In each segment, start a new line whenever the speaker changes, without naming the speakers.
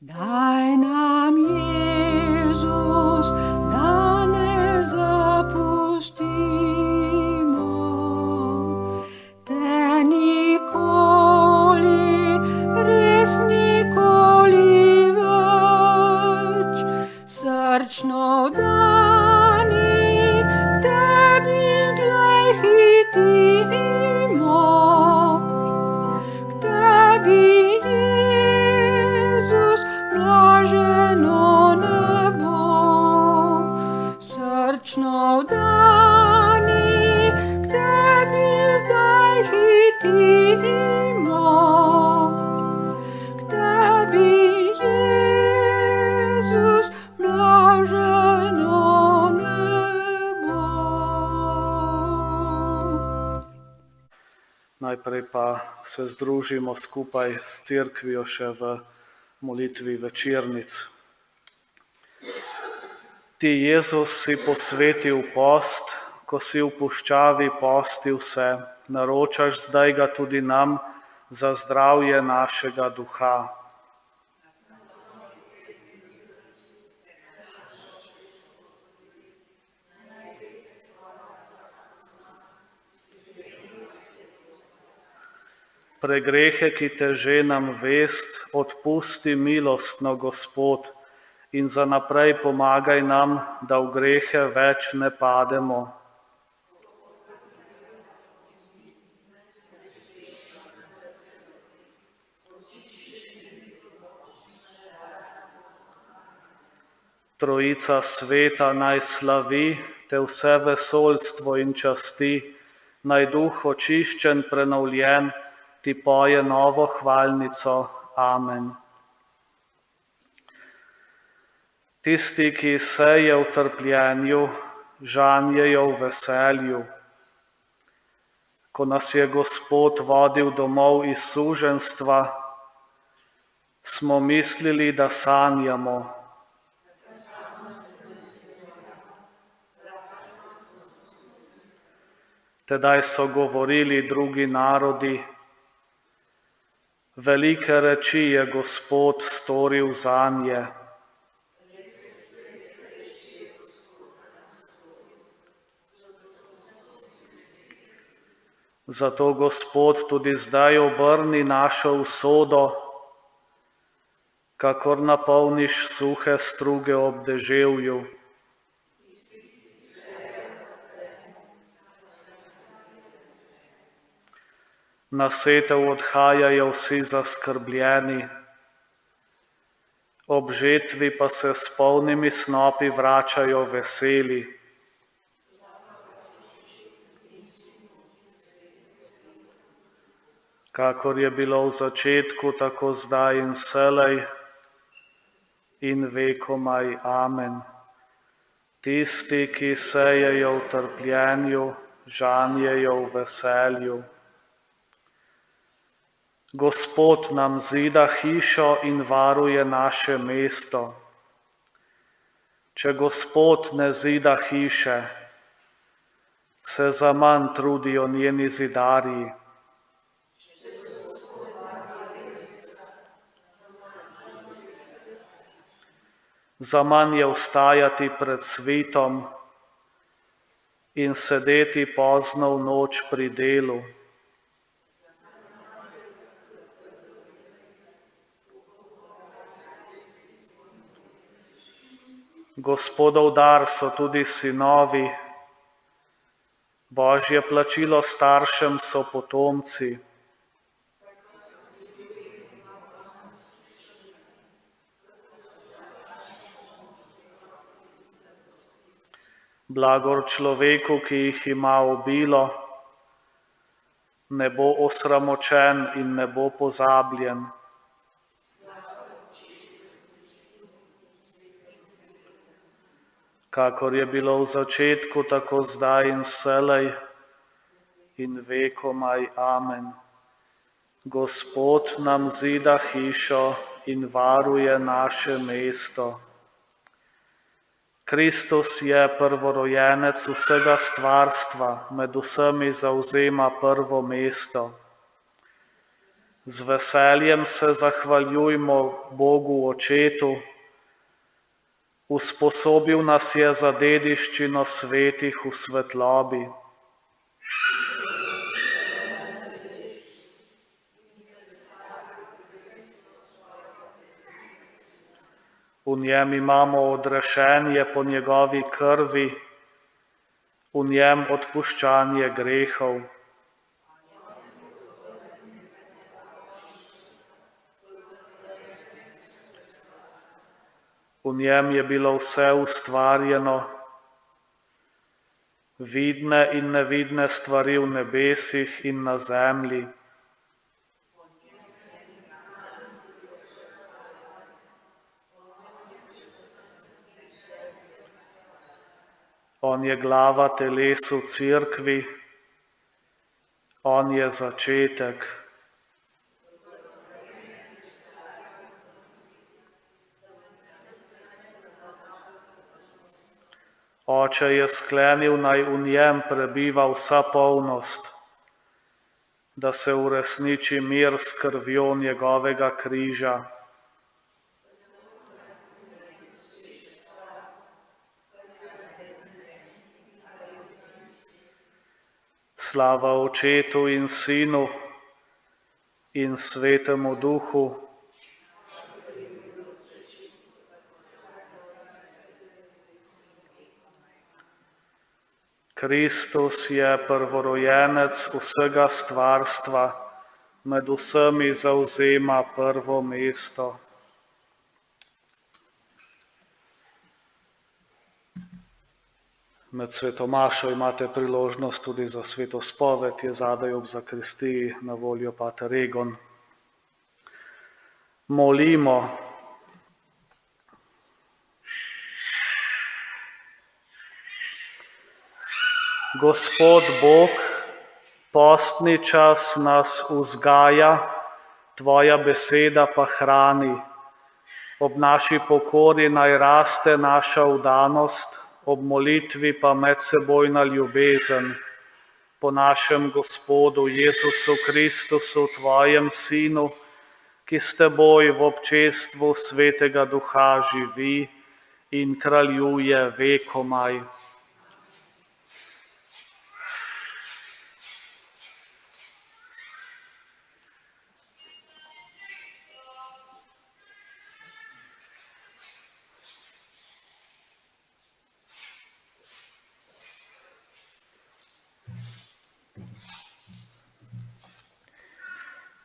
Daj nam, Jezus, da ne zapustimo te nikoli, res nikoli več. Srčno vdani tebi glej hitimo, k tebi, Jezus, blaženo nebo. Srčno vdani k tebi zdaj hitimo, k tebi, Jezus, blaženo nebo.
Najprej pa se združimo skupaj s cerkvijo še v molitvi večernic. Ti, Jezus, si posvetil post, ko si v puščavi postil se, naročaš zdaj ga tudi nam za zdravje našega duha. Pregrehe, ki teže nam vest, odpusti milostno, Gospod, in za naprej pomagaj nam, da v grehe več ne pademo. Trojica sveta naj slavi, te vse vesoljstvo in časti, naj duh očiščen, prenovljen, ti poje novo hvalnico. Amen. Tisti, ki seje v trpljenju, žanjejo v veselju. Ko nas je Gospod vodil domov iz suženjstva, smo mislili, da sanjamo. Tedaj so govorili drugi narodi, velike reči je Gospod storil zanje. Zato Gospod tudi zdaj obrni našo usodo, kakor napolniš suhe struge ob deževju. Na setev odhajajo vsi zaskrbljeni, ob žetvi pa se s polnimi snopi vračajo veseli. Kakor je bilo v začetku, tako zdaj in vselej in vekomaj. Amen. Tisti, ki sejejo v trpljenju, žanjejo v veselju. Gospod nam zida hišo in varuje naše mesto. Če Gospod ne zida hiše, se zaman trudijo njeni zidarji. Zaman je vstajati pred svitom in sedeti pozno v noč pri delu. Gospodov dar so tudi sinovi, Božje plačilo staršem so potomci. Blagor človeku, ki jih ima obilo, ne bo osramočen in ne bo pozabljen. Kakor je bilo v začetku, tako zdaj in vselej in vekomaj. Amen. Gospod nam zida hišo in varuje naše mesto. Kristus je prvorojenec vsega stvarstva, med vsemi zavzema prvo mesto. Z veseljem se zahvaljujmo Bogu Očetu, usposobil nas je za dediščino svetih v svetlobi. V njem imamo odrešenje po njegovi krvi, v njem odpuščanje grehov. V njem je bilo vse ustvarjeno, vidne in nevidne stvari v nebesih in na zemlji. On je glava telesu Cerkvi, on je začetek. Oče je sklenil, naj v njem prebiva vsa polnost, da se uresniči mir s krvjo njegovega križa. Slava Očetu in Sinu in Svetemu Duhu. Kristus je prvorojenec vsega stvarstva, med vsemi zavzema prvo mesto. Med svetomašo imate priložnost tudi za svetospoved, je zadaj ob zakristiji na voljo pater Egon. Molimo. Gospod Bog, postni čas nas vzgaja, tvoja beseda pa hrani. Ob naši pokori naj raste naša vdanost, ob molitvi pa medsebojna ljubezen. Po našem Gospodu Jezusu Kristusu, tvojem Sinu, ki s teboj v občestvu Svetega Duha živi in kraljuje vekomaj.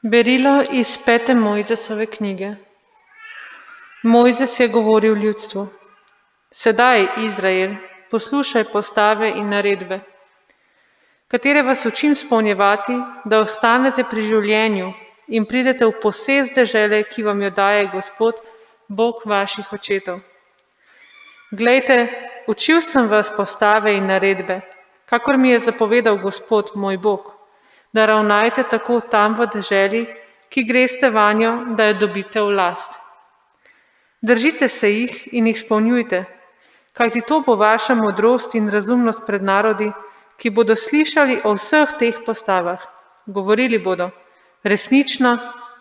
Berilo iz 5. Mojzesove knjige. Mojzes je govoril ljudstvu: Sedaj, Izrael, poslušaj postave in naredbe, katere vas učim spolnjevati, da ostanete pri življenju in pridete v posest dežele, ki vam jo daje Gospod, Bog vaših očetov. Glejte, učil sem vas postave in naredbe, kakor mi je zapovedal Gospod, moj Bog, da ravnajte tako tam v deželi, ki greste vanjo, da jo dobite v last. Držite se jih in jih izpolnjujte, kajti to bo vaša modrost in razumnost pred narodi, ki bodo slišali o vseh teh postavah. Govorili bodo: resnično,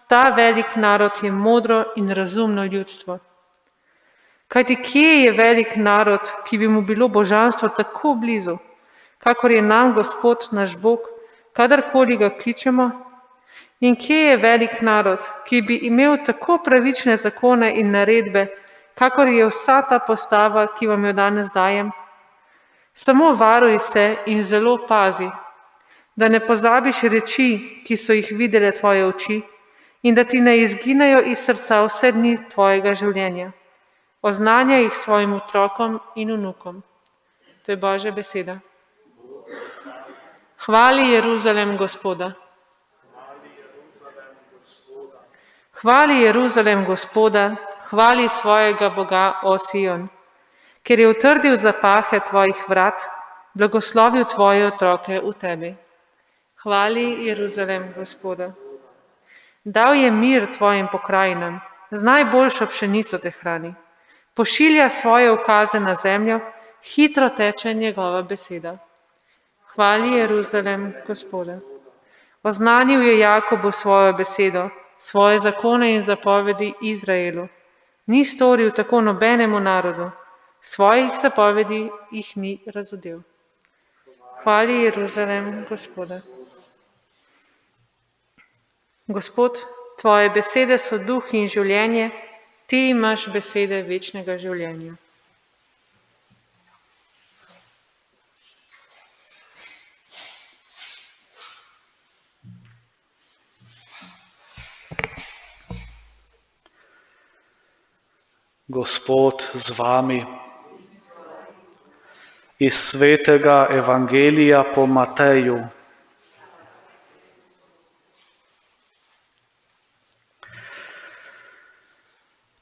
ta velik narod je modro in razumno ljudstvo. Kajti kje je velik narod, ki bi mu bilo božanstvo tako blizu, kakor je nam Gospod naš Bog, kadarkoli ga kličemo? In kje je velik narod, ki bi imel tako pravične zakone in naredbe, kakor je vsa ta postava, ki vam jo danes dajem? Samo varuj se in zelo pazi, da ne pozabiš reči, ki so jih videle tvoje oči, in da ti ne izginejo iz srca vse dni tvojega življenja. Oznanjaj jih svojim otrokom in vnukom. To je Božja beseda. Hvali Jeruzalem Gospoda. Hvali Jeruzalem Gospoda, hvali svojega Boga, o Sion, ker je utrdil zapahe tvojih vrat, blagoslovil tvoje otroke v tebi. Hvali Jeruzalem Gospoda. Dal je mir tvojim pokrajinam, z najboljšo pšenico te hrani. Pošilja svoje ukaze na zemljo, hitro teče njegova beseda. Hvali Jeruzalem Gospoda. Oznanil je Jakobu svojo besedo, svoje zakone in zapovedi Izraelu. Ni storil tako nobenemu narodu, svojih zapovedi jih ni razodel. Hvali Jeruzalem, Gospoda. Gospod, tvoje besede so duh in življenje, ti imaš besede večnega življenja.
Gospod z vami. Iz svetega Evangelija po Mateju.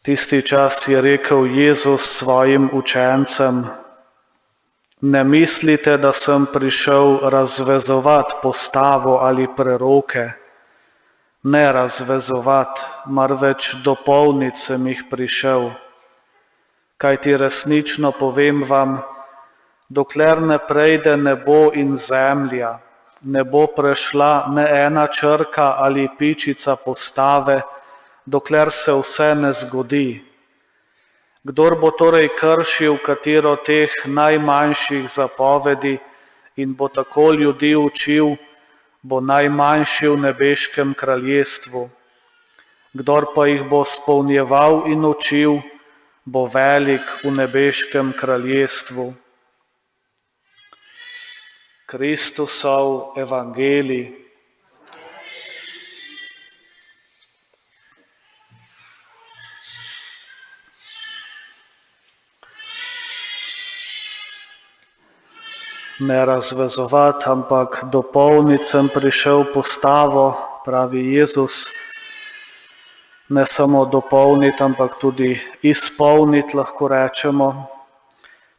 Tisti čas je rekel Jezus svojim učencem: Ne mislite, da sem prišel razvezovati postavo ali preroke. Ne razvezovati, marveč dopolniti sem jih prišel. Kajti resnično povem vam, dokler ne prejde nebo in zemlja, ne bo prešla ne ena črka ali pičica postave, dokler se vse ne zgodi. Kdor bo torej kršil katero teh najmanjših zapovedi in bo tako ljudi učil, bo najmanjši v nebeškem kraljestvu. Kdor pa jih bo spolnjeval in učil, bo velik v nebeškem kraljestvu. Kristusov evangelij. Ne razvezovati, ampak dopolniti sem prišel postavo, pravi Jezus. Ne samo dopolniti, ampak tudi izpolniti, lahko rečemo.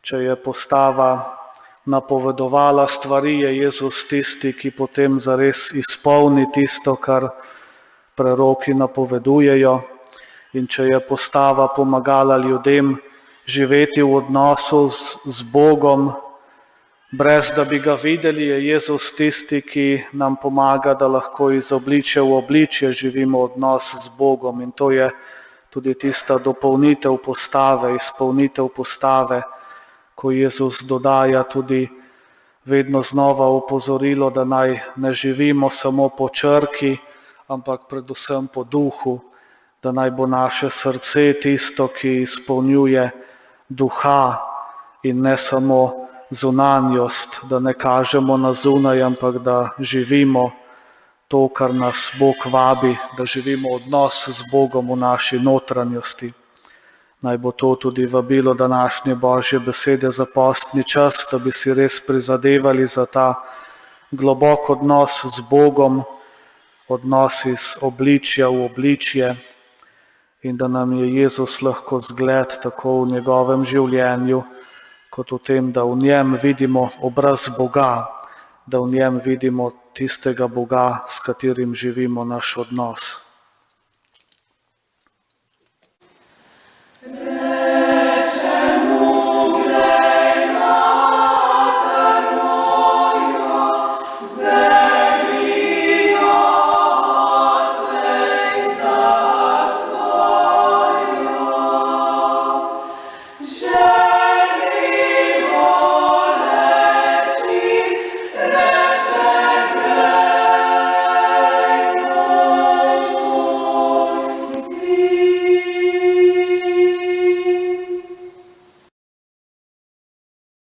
Če je postava napovedovala stvari, je Jezus tisti, ki potem zares izpolni tisto, kar preroki napovedujejo. In če je postava pomagala ljudem živeti v odnosu z Bogom, brez da bi ga videli, je Jezus tisti, ki nam pomaga, da lahko iz obličja v obličje živimo odnos z Bogom. In to je tudi tista dopolnitev postave, izpolnitev postave, ko Jezus dodaja tudi vedno znova opozorilo, da naj ne živimo samo po črki, ampak predvsem po duhu, da naj bo naše srce tisto, ki izpolnjuje duha in ne samo zunanjost, da ne kažemo na zunaj, ampak da živimo to, kar nas Bog vabi, da živimo odnos z Bogom v naši notranjosti. Naj bo to tudi vabilo današnje Božje besede za postni čas, da bi si res prizadevali za ta globok odnos z Bogom, odnos iz obličja v obličje in da nam je Jezus lahko zgled tako v njegovem življenju, kot v tem, da v njem vidimo obraz Boga, da v njem vidimo tistega Boga, s katerim živimo naš odnos.